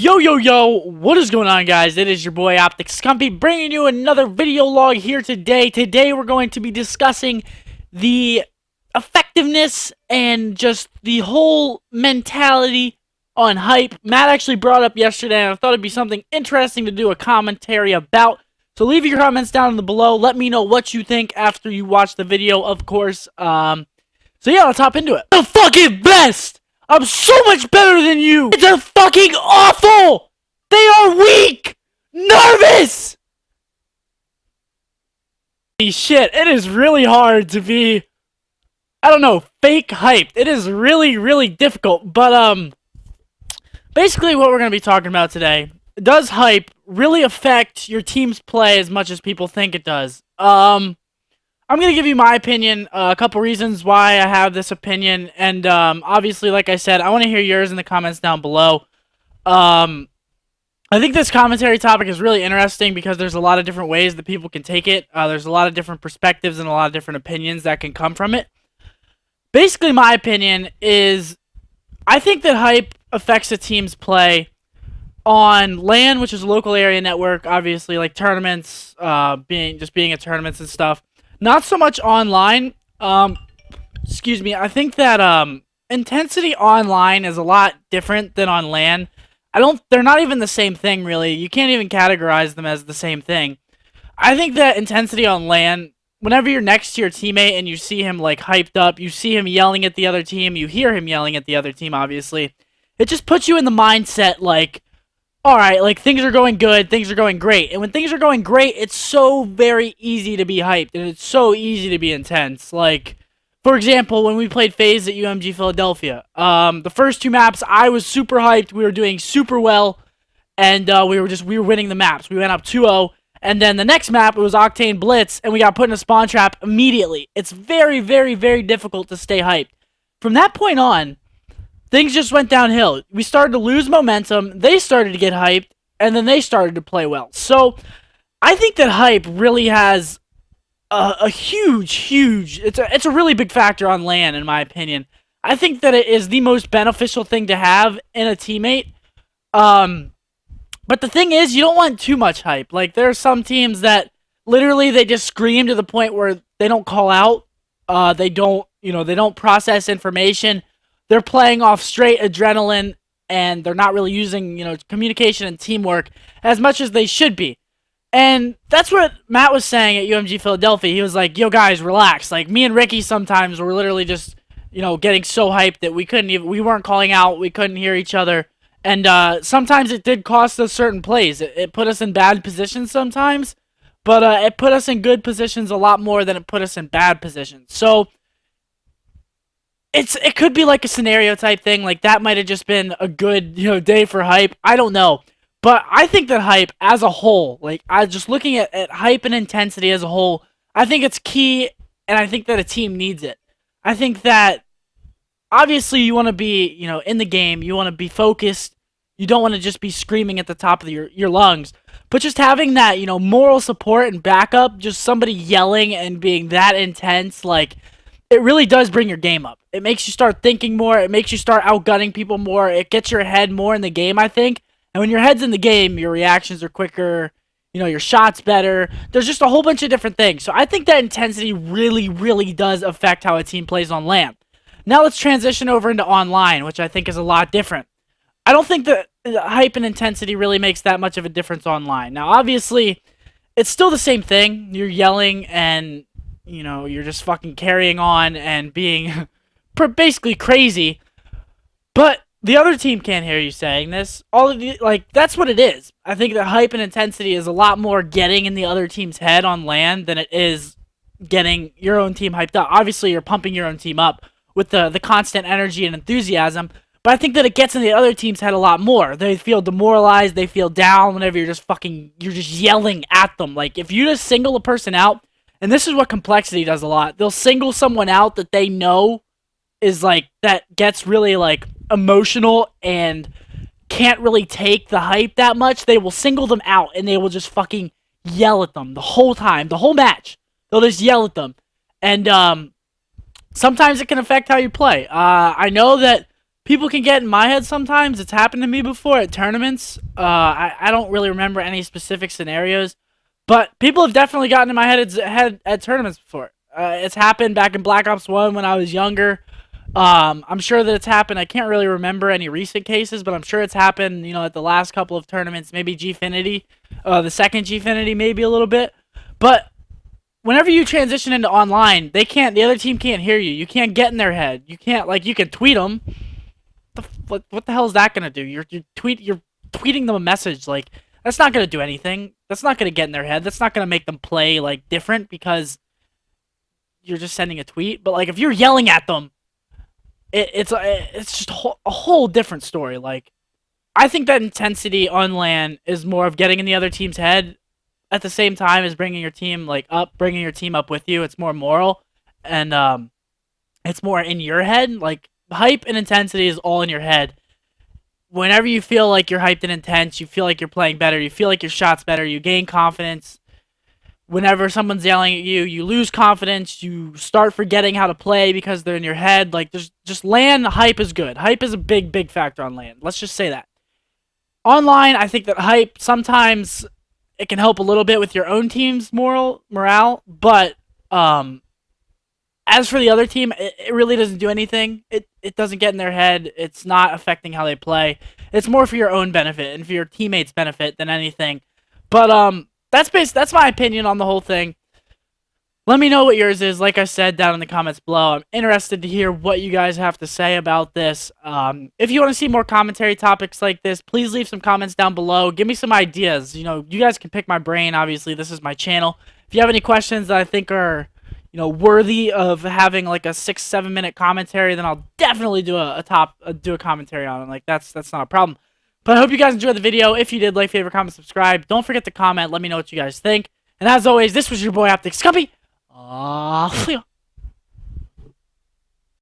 Yo, yo, yo, what is going on, guys? It is your boy Optic Scumpy bringing you another video log here today. Today, we're going to be discussing the effectiveness and just the whole mentality on hype. Matt actually brought up yesterday, and I thought it'd be something interesting to do a commentary about. So leave your comments down below. Let me know what you think after you watch the video, of course. So yeah, let's hop into it. The fucking best! I'm so much better than you! They're fucking awful! They are weak! Nervous! Shit, it is really hard to be, I don't know, fake hyped. It is really, really difficult, but, basically what we're gonna be talking about today, does hype really affect your team's play as much as people think it does? I'm going to give you my opinion, a couple reasons why I have this opinion, and obviously, like I said, I want to hear yours in the comments down below. I think this commentary topic is really interesting because there's a lot of different ways that people can take it. There's a lot of different perspectives and a lot of different opinions that can come from it. Basically, my opinion is I think that hype affects a team's play on LAN, which is a local area network, obviously, like tournaments, being at tournaments and stuff. Not so much online. Excuse me. I think that intensity online is a lot different than on LAN. They're not even the same thing, really. You can't even categorize them as the same thing. I think that intensity on LAN, whenever you're next to your teammate and you see him like hyped up, you see him yelling at the other team, you hear him yelling at the other team, obviously. It just puts you in the mindset like, alright, like, things are going good, things are going great. And when things are going great, it's so very easy to be hyped, and it's so easy to be intense. Like, for example, when we played FaZe at UMG Philadelphia, the first two maps, I was super hyped, we were doing super well, and we were winning the maps. We went up 2-0, and then the next map, it was Octane Blitz, and we got put in a spawn trap immediately. It's very, very, very difficult to stay hyped. From that point on, things just went downhill. We started to lose momentum, they started to get hyped, and then they started to play well. So, I think that hype really has a huge, it's a really big factor on LAN, in my opinion. I think that it is the most beneficial thing to have in a teammate. But the thing is, you don't want too much hype. Like, there are some teams that literally they just scream to the point where they don't call out. They don't process information. They're playing off straight adrenaline, and they're not really using, communication and teamwork as much as they should be. And that's what Matt was saying at UMG Philadelphia. He was like, yo, guys, relax. Like, me and Ricky sometimes were literally just, getting so hyped that we weren't calling out, we couldn't hear each other. And sometimes it did cost us certain plays. It put us in bad positions sometimes, but it put us in good positions a lot more than it put us in bad positions. So, it could be like a scenario type thing. Like, that might have just been a good, day for hype. I don't know. But I think that hype as a whole, like, I just looking at hype and intensity as a whole, I think it's key, and I think that a team needs it. I think that, obviously, you want to be, in the game. You want to be focused. You don't want to just be screaming at the top of your lungs. But just having that, moral support and backup, just somebody yelling and being that intense, like, it really does bring your game up. It makes you start thinking more. It makes you start outgunning people more. It gets your head more in the game, I think. And when your head's in the game, your reactions are quicker. Your shot's better. There's just a whole bunch of different things. So I think that intensity really, really does affect how a team plays on LAN. Now let's transition over into online, which I think is a lot different. I don't think that hype and intensity really makes that much of a difference online. Now, obviously, it's still the same thing. You're yelling and, you're just fucking carrying on and being basically crazy. But the other team can't hear you saying this. That's what it is. I think that hype and intensity is a lot more getting in the other team's head on LAN than it is getting your own team hyped up. Obviously, you're pumping your own team up with the constant energy and enthusiasm, but I think that it gets in the other team's head a lot more. They feel demoralized, they feel down whenever you're just yelling at them. Like, if you just single a person out, and this is what Complexity does a lot, they'll single someone out that they know is, like, that gets really, like, emotional and can't really take the hype that much. They will single them out, and they will just fucking yell at them the whole time, the whole match. They'll just yell at them. And, sometimes it can affect how you play. I know that people can get in my head sometimes. It's happened to me before at tournaments. I don't really remember any specific scenarios, but people have definitely gotten in my head at tournaments before. It's happened back in Black Ops 1 when I was younger. I'm sure that it's happened. I can't really remember any recent cases, but I'm sure it's happened, at the last couple of tournaments, maybe Gfinity, the second Gfinity, maybe a little bit. But whenever you transition into online, the other team can't hear you. You can't get in their head. You can't, you can tweet them. What the hell is that gonna do? You're tweeting them a message. Like, that's not gonna do anything. That's not gonna get in their head. That's not gonna make them play different because you're just sending a tweet. But if you're yelling at them, it's just a whole different story. I think that intensity on LAN is more of getting in the other team's head at the same time as bringing your team up, bringing your team up with you. It's more moral, and it's more in your head. Hype and intensity is all in your head. Whenever you feel like you're hyped and intense, you feel like you're playing better, you feel like your shot's better, you gain confidence. Whenever someone's yelling at you, you lose confidence, you start forgetting how to play because they're in your head. There's just LAN hype is good. Hype is a big factor on LAN. Let's just say that. Online, I think that hype sometimes it can help a little bit with your own team's morale, but as for the other team, it really doesn't do anything. It doesn't get in their head. It's not affecting how they play. It's more for your own benefit and for your teammates' benefit than anything. But that's my opinion on the whole thing. Let me know what yours is, like I said, down in the comments below. I'm interested to hear what you guys have to say about this. If you want to see more commentary topics like this, please leave some comments down below. Give me some ideas. You guys can pick my brain. Obviously, this is my channel. If you have any questions that I think are, worthy of having a 6-7 minute commentary, then I'll definitely do a commentary on it. That's not a problem. But I hope you guys enjoyed the video. If you did, like, favorite, comment, subscribe. Don't forget to comment. Let me know what you guys think. And as always, this was your boy Optic Scumpy.